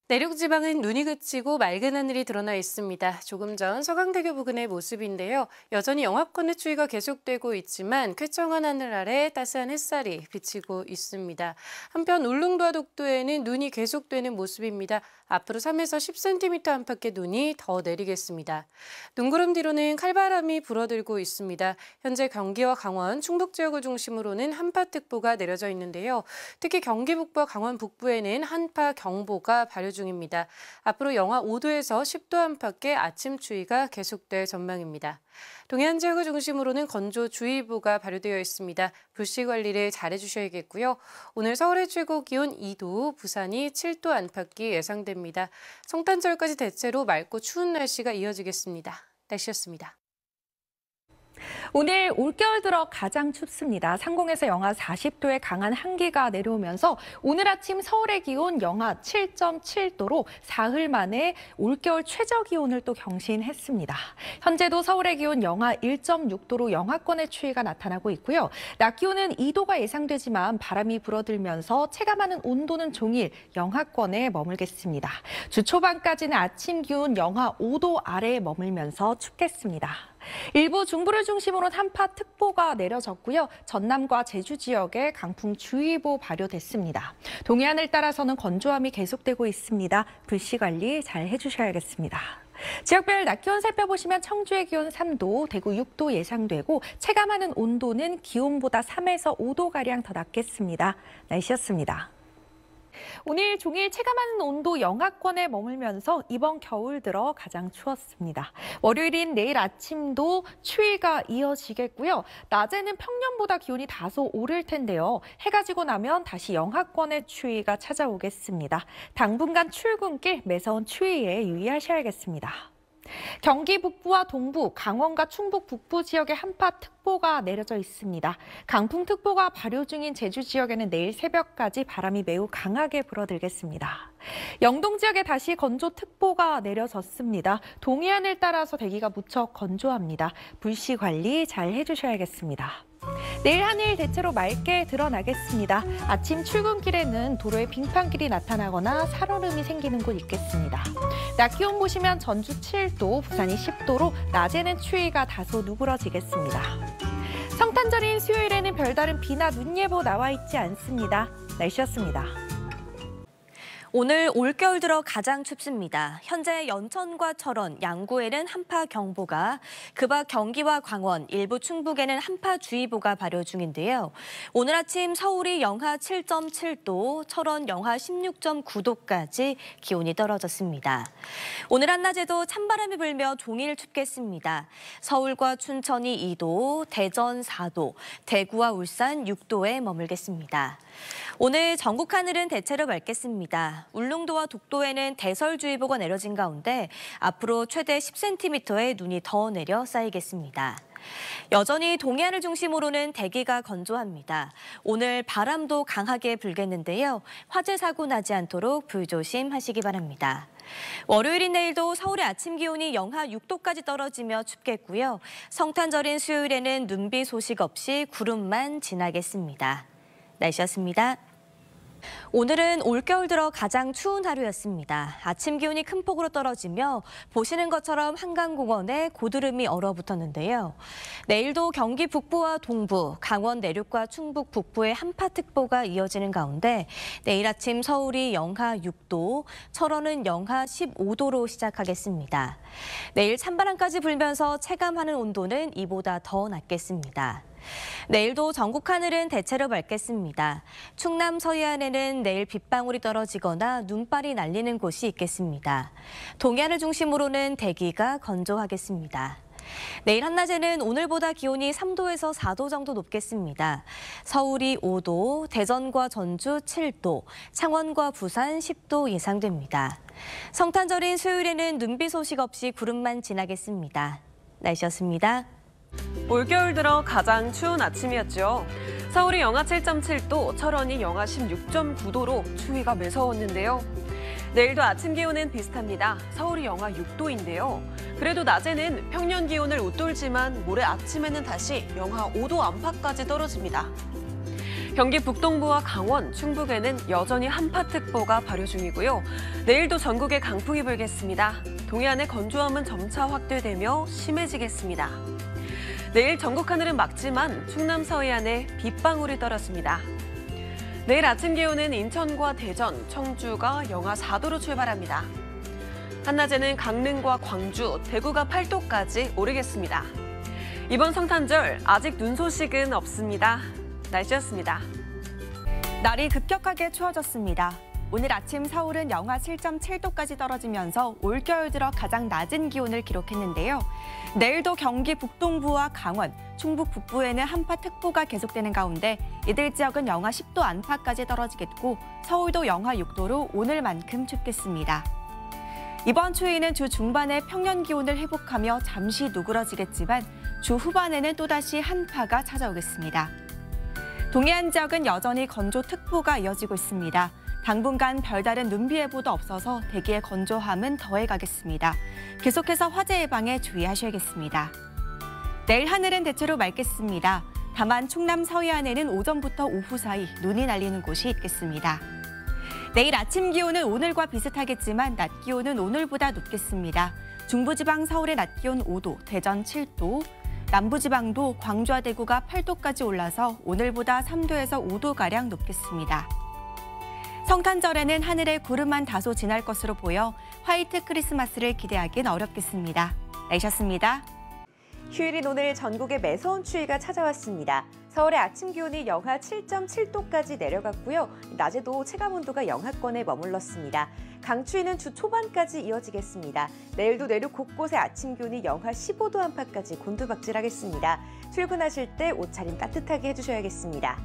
내륙 지방은 눈이 그치고 맑은 하늘이 드러나 있습니다. 조금 전 서강대교 부근의 모습인데요. 여전히 영하권의 추위가 계속되고 있지만 쾌청한 하늘 아래 따스한 햇살이 비치고 있습니다. 한편 울릉도와 독도에는 눈이 계속되는 모습입니다. 앞으로 3에서 10cm 안팎의 눈이 더 내리겠습니다. 눈구름 뒤로는 칼바람이 불어들고 있습니다. 현재 경기와 강원, 충북 지역을 중심으로는 한파특보가 내려져 있는데요. 특히 경기 북부와 강원 북부에는 한파경보가 발효 중입니다. 앞으로 영하 5도에서 10도 안팎의 아침 추위가 계속될 전망입니다. 동해안 지역을 중심으로는 건조주의보가 발효되어 있습니다. 불씨 관리를 잘 해주셔야겠고요. 오늘 서울의 최고 기온 2도, 부산이 7도 안팎이 예상됩니다. 성탄절까지 대체로 맑고 추운 날씨가 이어지겠습니다. 날씨였습니다. 오늘 올겨울 들어 가장 춥습니다. 상공에서 영하 40도의 강한 한기가 내려오면서 오늘 아침 서울의 기온 영하 7.7도로 사흘 만에 올겨울 최저 기온을 또 경신했습니다. 현재도 서울의 기온 영하 1.6도로 영하권의 추위가 나타나고 있고요. 낮 기온은 2도가 예상되지만 바람이 불어들면서 체감하는 온도는 종일 영하권에 머물겠습니다. 주 초반까지는 아침 기온 영하 5도 아래에 머물면서 춥겠습니다. 일부 중부를 중심으로 한파특보가 내려졌고요. 전남과 제주 지역에 강풍주의보 발효됐습니다. 동해안을 따라서는 건조함이 계속되고 있습니다. 불씨 관리 잘 해주셔야겠습니다. 지역별 낮 기온 살펴보시면 청주의 기온 3도, 대구 6도 예상되고 체감하는 온도는 기온보다 3에서 5도가량 더 낮겠습니다. 날씨였습니다. 오늘 종일 체감하는 온도 영하권에 머물면서 이번 겨울 들어 가장 추웠습니다. 월요일인 내일 아침도 추위가 이어지겠고요. 낮에는 평년보다 기온이 다소 오를 텐데요. 해가 지고 나면 다시 영하권의 추위가 찾아오겠습니다. 당분간 출근길 매서운 추위에 유의하셔야겠습니다. 경기 북부와 동부, 강원과 충북 북부 지역에 한파특보가 내려져 있습니다. 강풍특보가 발효 중인 제주 지역에는 내일 새벽까지 바람이 매우 강하게 불어들겠습니다. 영동 지역에 다시 건조특보가 내려졌습니다. 동해안을 따라서 대기가 무척 건조합니다. 불씨 관리 잘 해주셔야겠습니다. 내일 하늘 대체로 맑게 드러나겠습니다. 아침 출근길에는 도로에 빙판길이 나타나거나 살얼음이 생기는 곳 있겠습니다. 낮 기온 보시면 전주 7도, 부산이 10도로 낮에는 추위가 다소 누그러지겠습니다. 성탄절인 수요일에는 별다른 비나 눈 예보 나와 있지 않습니다. 날씨였습니다. 오늘 올겨울 들어 가장 춥습니다. 현재 연천과 철원, 양구에는 한파경보가, 그 밖 경기와 강원, 일부 충북에는 한파주의보가 발효 중인데요. 오늘 아침 서울이 영하 7.7도, 철원 영하 16.9도까지 기온이 떨어졌습니다. 오늘 한낮에도 찬바람이 불며 종일 춥겠습니다. 서울과 춘천이 2도, 대전 4도, 대구와 울산 6도에 머물겠습니다. 오늘 전국 하늘은 대체로 맑겠습니다. 울릉도와 독도에는 대설주의보가 내려진 가운데 앞으로 최대 10cm의 눈이 더 내려 쌓이겠습니다. 여전히 동해안을 중심으로는 대기가 건조합니다. 오늘 바람도 강하게 불겠는데요. 화재 사고 나지 않도록 불조심하시기 바랍니다. 월요일인 내일도 서울의 아침 기온이 영하 6도까지 떨어지며 춥겠고요. 성탄절인 수요일에는 눈비 소식 없이 구름만 지나겠습니다. 날씨였습니다. 오늘은 올겨울 들어 가장 추운 하루였습니다. 아침 기온이 큰 폭으로 떨어지며 보시는 것처럼 한강공원에 고드름이 얼어붙었는데요. 내일도 경기 북부와 동부, 강원 내륙과 충북 북부에 한파특보가 이어지는 가운데 내일 아침 서울이 영하 6도, 철원은 영하 15도로 시작하겠습니다. 내일 찬바람까지 불면서 체감하는 온도는 이보다 더 낮겠습니다. 내일도 전국 하늘은 대체로 맑겠습니다. 충남 서해안에는 내일 빗방울이 떨어지거나 눈발이 날리는 곳이 있겠습니다. 동해안을 중심으로는 대기가 건조하겠습니다. 내일 한낮에는 오늘보다 기온이 3도에서 4도 정도 높겠습니다. 서울이 5도, 대전과 전주 7도, 창원과 부산 10도 예상됩니다. 성탄절인 수요일에는 눈비 소식 없이 구름만 지나겠습니다. 날씨였습니다. 올겨울 들어 가장 추운 아침이었죠. 서울이 영하 7.7도, 철원이 영하 16.9도로 추위가 매서웠는데요. 내일도 아침 기온은 비슷합니다. 서울이 영하 6도인데요. 그래도 낮에는 평년 기온을 웃돌지만 모레 아침에는 다시 영하 5도 안팎까지 떨어집니다. 경기 북동부와 강원, 충북에는 여전히 한파특보가 발효 중이고요. 내일도 전국에 강풍이 불겠습니다. 동해안의 건조함은 점차 확대되며 심해지겠습니다. 내일 전국 하늘은 맑지만 충남 서해안에 빗방울이 떨어집니다. 내일 아침 기온은 인천과 대전, 청주가 영하 4도로 출발합니다. 한낮에는 강릉과 광주, 대구가 8도까지 오르겠습니다. 이번 성탄절 아직 눈 소식은 없습니다. 날씨였습니다. 날이 급격하게 추워졌습니다. 오늘 아침 서울은 영하 7.7도까지 떨어지면서 올겨울 들어 가장 낮은 기온을 기록했는데요. 내일도 경기 북동부와 강원, 충북 북부에는 한파특보가 계속되는 가운데 이들 지역은 영하 10도 안팎까지 떨어지겠고 서울도 영하 6도로 오늘만큼 춥겠습니다. 이번 추위는 주 중반에 평년 기온을 회복하며 잠시 누그러지겠지만 주 후반에는 또다시 한파가 찾아오겠습니다. 동해안 지역은 여전히 건조특보가 이어지고 있습니다. 당분간 별다른 눈비 예보도 없어서 대기의 건조함은 더해가겠습니다. 계속해서 화재 예방에 주의하셔야겠습니다. 내일 하늘은 대체로 맑겠습니다. 다만 충남 서해안에는 오전부터 오후 사이 눈이 날리는 곳이 있겠습니다. 내일 아침 기온은 오늘과 비슷하겠지만 낮 기온은 오늘보다 높겠습니다. 중부지방 서울의 낮 기온 5도, 대전 7도, 남부지방도 광주와 대구가 8도까지 올라서 오늘보다 3도에서 5도가량 높겠습니다. 성탄절에는 하늘에 구름만 다소 지날 것으로 보여 화이트 크리스마스를 기대하긴 어렵겠습니다. 날씨였습니다. 휴일인 오늘 전국에 매서운 추위가 찾아왔습니다. 서울의 아침 기온이 영하 7.7도까지 내려갔고요. 낮에도 체감온도가 영하권에 머물렀습니다. 강추위는 주 초반까지 이어지겠습니다. 내일도 내륙 곳곳의 아침 기온이 영하 15도 안팎까지 곤두박질하겠습니다. 출근하실 때 옷차림 따뜻하게 해주셔야겠습니다.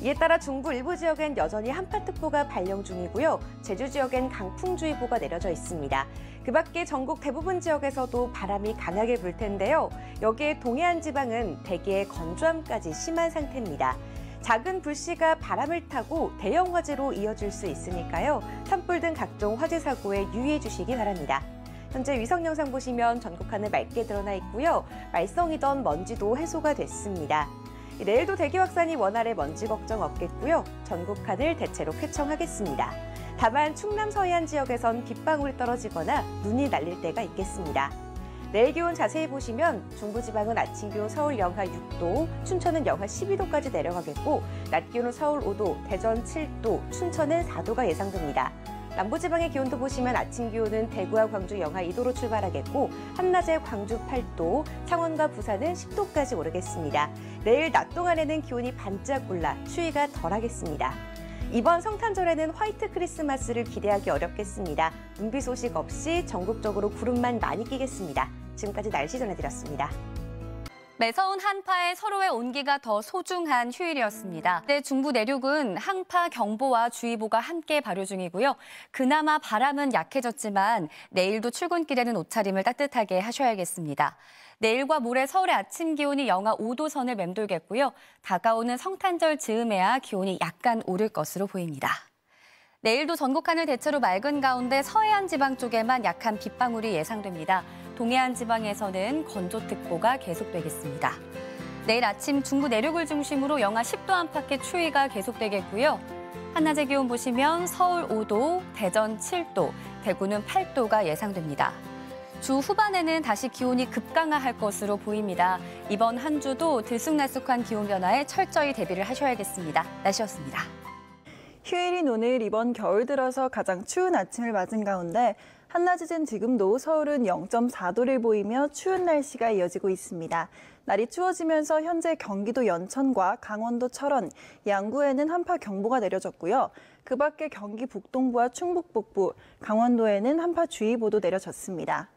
이에 따라 중부 일부 지역엔 여전히 한파특보가 발령 중이고요. 제주 지역엔 강풍주의보가 내려져 있습니다. 그 밖에 전국 대부분 지역에서도 바람이 강하게 불 텐데요. 여기에 동해안 지방은 대기의 건조함까지 심한 상태입니다. 작은 불씨가 바람을 타고 대형 화재로 이어질 수 있으니까요. 산불 등 각종 화재 사고에 유의해 주시기 바랍니다. 현재 위성 영상 보시면 전국 하늘 맑게 드러나 있고요. 말썽이던 먼지도 해소가 됐습니다. 내일도 대기 확산이 원활해 먼지 걱정 없겠고요. 전국 하늘 대체로 쾌청하겠습니다. 다만 충남 서해안 지역에선 빗방울이 떨어지거나 눈이 날릴 때가 있겠습니다. 내일 기온 자세히 보시면 중부지방은 아침 기온 서울 영하 6도, 춘천은 영하 12도까지 내려가겠고 낮 기온은 서울 5도, 대전 7도, 춘천은 4도가 예상됩니다. 남부지방의 기온도 보시면 아침 기온은 대구와 광주 영하 2도로 출발하겠고 한낮에 광주 8도, 창원과 부산은 10도까지 오르겠습니다. 내일 낮 동안에는 기온이 반짝 올라 추위가 덜하겠습니다. 이번 성탄절에는 화이트 크리스마스를 기대하기 어렵겠습니다. 눈비 소식 없이 전국적으로 구름만 많이 끼겠습니다. 지금까지 날씨 전해드렸습니다. 매서운 한파에 서로의 온기가 더 소중한 휴일이었습니다. 네, 중부 내륙은 한파 경보와 주의보가 함께 발효 중이고요. 그나마 바람은 약해졌지만 내일도 출근길에는 옷차림을 따뜻하게 하셔야겠습니다. 내일과 모레 서울의 아침 기온이 영하 5도 선을 맴돌겠고요. 다가오는 성탄절 즈음에야 기온이 약간 오를 것으로 보입니다. 내일도 전국 하늘 대체로 맑은 가운데 서해안 지방 쪽에만 약한 빗방울이 예상됩니다. 동해안 지방에서는 건조특보가 계속되겠습니다. 내일 아침 중부 내륙을 중심으로 영하 10도 안팎의 추위가 계속되겠고요. 한낮의 기온 보시면 서울 5도, 대전 7도, 대구는 8도가 예상됩니다. 주 후반에는 다시 기온이 급강하할 것으로 보입니다. 이번 한 주도 들쑥날쑥한 기온 변화에 철저히 대비를 하셔야겠습니다. 날씨였습니다. 휴일인 오늘 이번 겨울 들어서 가장 추운 아침을 맞은 가운데 한낮이진 지금도 서울은 0.4도를 보이며 추운 날씨가 이어지고 있습니다. 날이 추워지면서 현재 경기도 연천과 강원도 철원, 양구에는 한파 경보가 내려졌고요. 그 밖에 경기 북동부와 충북 북부, 강원도에는 한파주의보도 내려졌습니다.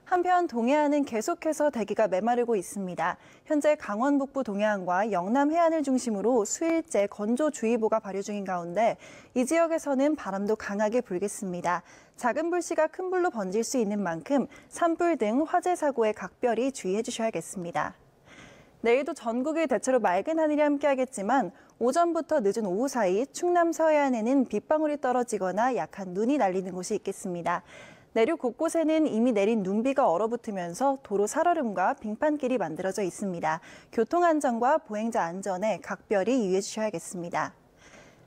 한편 동해안은 계속해서 대기가 메마르고 있습니다. 현재 강원 북부 동해안과 영남 해안을 중심으로 수일째 건조주의보가 발효 중인 가운데 이 지역에서는 바람도 강하게 불겠습니다. 작은 불씨가 큰 불로 번질 수 있는 만큼 산불 등 화재 사고에 각별히 주의해 주셔야겠습니다. 내일도 전국이 대체로 맑은 하늘이 함께하겠지만 오전부터 늦은 오후 사이 충남 서해안에는 빗방울이 떨어지거나 약한 눈이 날리는 곳이 있겠습니다. 내륙 곳곳에는 이미 내린 눈비가 얼어붙으면서 도로 살얼음과 빙판길이 만들어져 있습니다. 교통안전과 보행자 안전에 각별히 유의해 주셔야겠습니다.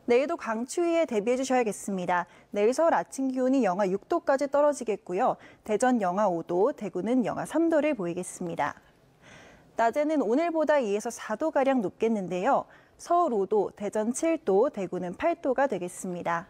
내일도 강추위에 대비해 주셔야겠습니다. 내일 서울 아침 기온이 영하 6도까지 떨어지겠고요. 대전 영하 5도, 대구는 영하 3도를 보이겠습니다. 낮에는 오늘보다 2에서 4도가량 높겠는데요. 서울 5도, 대전 7도, 대구는 8도가 되겠습니다.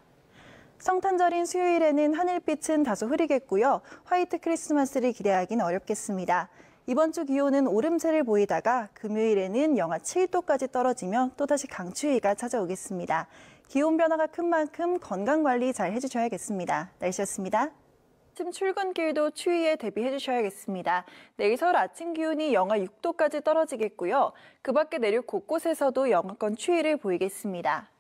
성탄절인 수요일에는 하늘빛은 다소 흐리겠고요. 화이트 크리스마스를 기대하긴 어렵겠습니다. 이번 주 기온은 오름세를 보이다가 금요일에는 영하 7도까지 떨어지며 또다시 강추위가 찾아오겠습니다. 기온 변화가 큰 만큼 건강관리 잘 해주셔야겠습니다. 날씨였습니다. 아침 출근길도 추위에 대비해 주셔야겠습니다. 내일 서울 아침 기온이 영하 6도까지 떨어지겠고요. 그 밖에 내륙 곳곳에서도 영하권 추위를 보이겠습니다.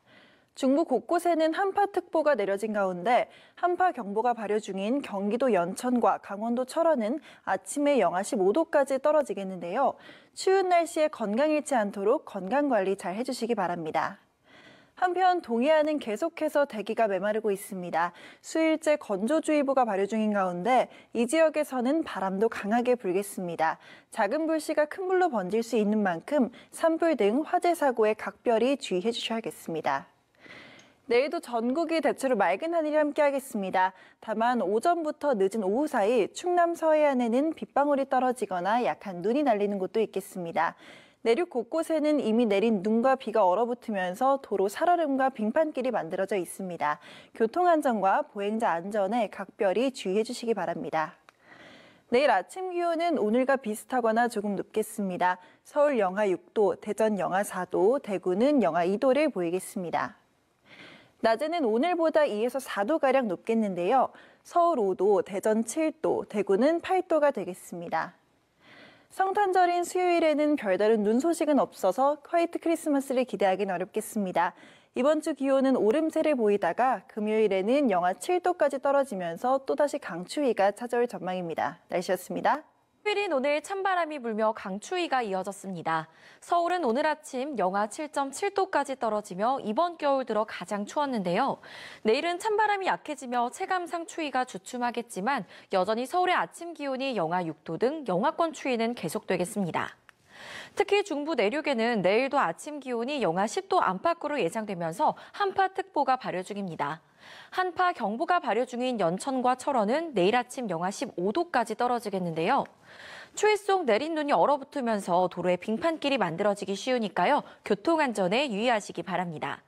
중부 곳곳에는 한파특보가 내려진 가운데 한파경보가 발효 중인 경기도 연천과 강원도 철원은 아침에 영하 15도까지 떨어지겠는데요. 추운 날씨에 건강 잃지 않도록 건강관리 잘 해주시기 바랍니다. 한편 동해안은 계속해서 대기가 메마르고 있습니다. 수일째 건조주의보가 발효 중인 가운데 이 지역에서는 바람도 강하게 불겠습니다. 작은 불씨가 큰 불로 번질 수 있는 만큼 산불 등 화재 사고에 각별히 주의해 주셔야겠습니다. 내일도 전국이 대체로 맑은 하늘이 함께하겠습니다. 다만 오전부터 늦은 오후 사이 충남 서해안에는 빗방울이 떨어지거나 약한 눈이 날리는 곳도 있겠습니다. 내륙 곳곳에는 이미 내린 눈과 비가 얼어붙으면서 도로 살얼음과 빙판길이 만들어져 있습니다. 교통안전과 보행자 안전에 각별히 주의해 주시기 바랍니다. 내일 아침 기온은 오늘과 비슷하거나 조금 높겠습니다. 서울 영하 6도, 대전 영하 4도, 대구는 영하 2도를 보이겠습니다. 낮에는 오늘보다 2에서 4도가량 높겠는데요. 서울 5도, 대전 7도, 대구는 8도가 되겠습니다. 성탄절인 수요일에는 별다른 눈 소식은 없어서 화이트 크리스마스를 기대하긴 어렵겠습니다. 이번 주 기온은 오름세를 보이다가 금요일에는 영하 7도까지 떨어지면서 또다시 강추위가 찾아올 전망입니다. 날씨였습니다. 휴일인 오늘 찬바람이 불며 강추위가 이어졌습니다. 서울은 오늘 아침 영하 7.7도까지 떨어지며 이번 겨울 들어 가장 추웠는데요. 내일은 찬바람이 약해지며 체감상 추위가 주춤하겠지만 여전히 서울의 아침 기온이 영하 6도 등 영하권 추위는 계속되겠습니다. 특히 중부 내륙에는 내일도 아침 기온이 영하 10도 안팎으로 예상되면서 한파특보가 발효 중입니다. 한파경보가 발효 중인 연천과 철원은 내일 아침 영하 15도까지 떨어지겠는데요. 추위 속 내린 눈이 얼어붙으면서 도로에 빙판길이 만들어지기 쉬우니까요. 교통안전에 유의하시기 바랍니다.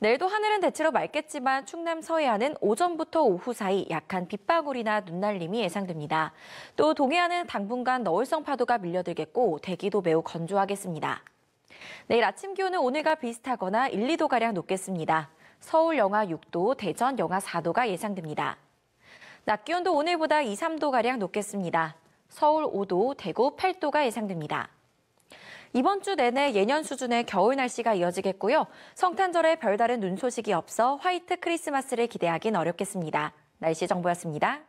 내일도 하늘은 대체로 맑겠지만 충남 서해안은 오전부터 오후 사이 약한 빗방울이나 눈날림이 예상됩니다. 또 동해안은 당분간 너울성 파도가 밀려들겠고 대기도 매우 건조하겠습니다. 내일 아침 기온은 오늘과 비슷하거나 1, 2도가량 높겠습니다. 서울 영하 6도, 대전 영하 4도가 예상됩니다. 낮 기온도 오늘보다 2, 3도가량 높겠습니다. 서울 5도, 대구 8도가 예상됩니다. 이번 주 내내 예년 수준의 겨울 날씨가 이어지겠고요. 성탄절에 별다른 눈 소식이 없어 화이트 크리스마스를 기대하긴 어렵겠습니다. 날씨 정보였습니다.